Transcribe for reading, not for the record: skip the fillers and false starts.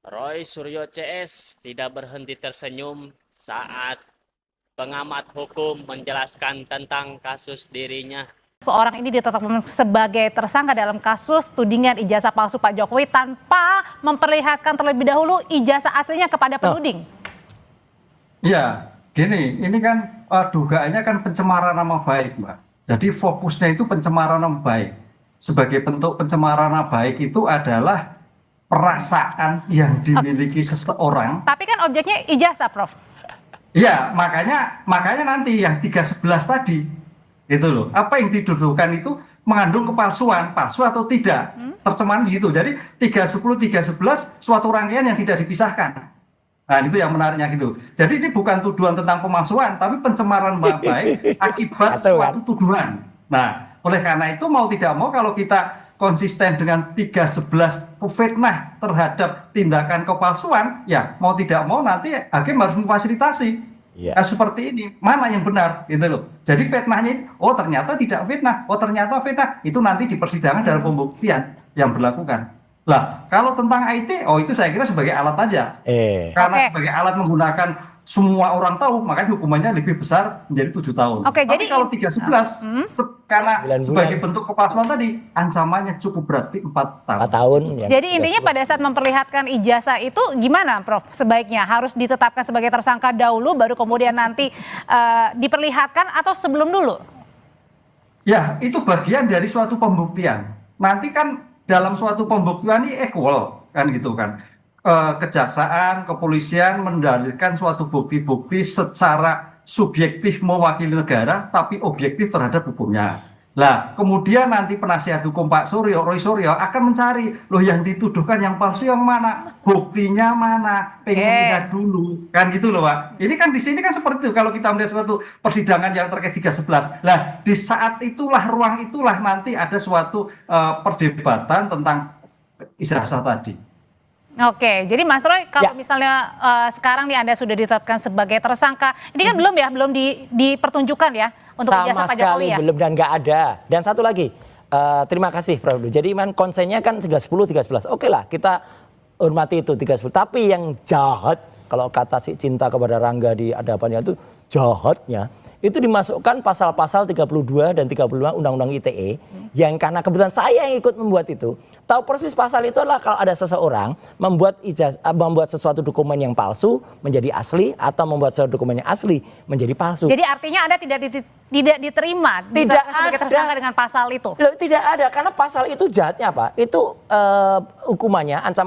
Roy Suryo CS tidak berhenti tersenyum saat pengamat hukum menjelaskan tentang kasus dirinya. Seorang ini ditetapkan sebagai tersangka dalam kasus tudingan ijazah palsu Pak Jokowi tanpa memperlihatkan terlebih dahulu ijazah aslinya kepada penuding. Ya, gini, ini kan dugaannya kan pencemaran nama baik, Mbak. Jadi fokusnya itu pencemaran nama baik. Sebagai bentuk pencemaran nama baik itu adalah perasaan yang dimiliki seseorang. Tapi kan objeknya ijazah, Prof. Ya, makanya nanti yang 311 tadi itu loh. Apa yang dituduhkan itu mengandung kepalsuan, palsu atau tidak. Tercemaran di situ. Jadi 310 311 suatu rangkaian yang tidak dipisahkan. Nah, itu yang menariknya gitu. Jadi ini bukan tuduhan tentang pemalsuan, tapi pencemaran nama baik akibat suatu tuduhan. Nah, oleh karena itu mau tidak mau kalau kita konsisten dengan 311 fitnah terhadap tindakan kepalsuan, ya mau tidak mau nanti hakim harus memfasilitasi. Nah, seperti ini, mana yang benar gitu loh. Jadi fitnahnya itu, oh ternyata tidak fitnah, oh ternyata fitnah, itu nanti di persidangan dalam pembuktian yang berlakukan. Lah, kalau tentang IT, oh itu saya kira sebagai alat aja. Karena sebagai alat menggunakan semua orang tahu, makanya hukumannya lebih besar menjadi 7 tahun. Oke, tapi jadi kalau 311, karena sebagai bentuk kepalsuan tadi, ancamannya cukup berat, 4 tahun. 4 tahun. Jadi intinya pada saat memperlihatkan ijazah itu gimana, Prof? Sebaiknya harus ditetapkan sebagai tersangka dahulu, baru kemudian nanti diperlihatkan atau sebelum dulu? Ya, itu bagian dari suatu pembuktian. Nanti kan dalam suatu pembuktian ini equal, kan gitu kan. Kejaksaan, kepolisian mendalilkan suatu bukti-bukti secara subjektif mewakili negara, tapi objektif terhadap hukumnya. Lah, kemudian nanti penasihat hukum Pak Suryo, Roy Suryo akan mencari, loh yang dituduhkan yang palsu yang mana, buktinya mana, pengen lihat dulu, kan gitu loh Pak. Ini kan di sini kan seperti itu kalau kita melihat suatu persidangan yang terkait 311. Lah, di saat itulah, ruang itulah nanti ada suatu perdebatan tentang ijazah tadi. Oke, jadi Mas Roy, kalau misalnya sekarang nih Anda sudah ditetapkan sebagai tersangka, ini kan belum ya, belum dipertunjukkan ya untuk ijazah Pak Jokowi ya? Belum dan nggak ada. Dan satu lagi, terima kasih Prof. Jadi konsennya kan 310, 311. Oke lah, kita hormati itu 310. Tapi yang jahat, kalau kata si Cinta kepada Rangga di hadapannya itu jahatnya, itu dimasukkan pasal-pasal 32 dan 35 Undang-Undang ITE yang karena kebetulan saya yang ikut membuat itu, tahu persis pasal itu adalah kalau ada seseorang membuat sesuatu dokumen yang palsu menjadi asli atau membuat sesuatu dokumen yang asli menjadi palsu. Jadi artinya Anda tidak diterima sebagai tersangka dengan pasal itu? Loh, tidak ada, karena pasal itu jahatnya apa? Itu hukumannya ancaman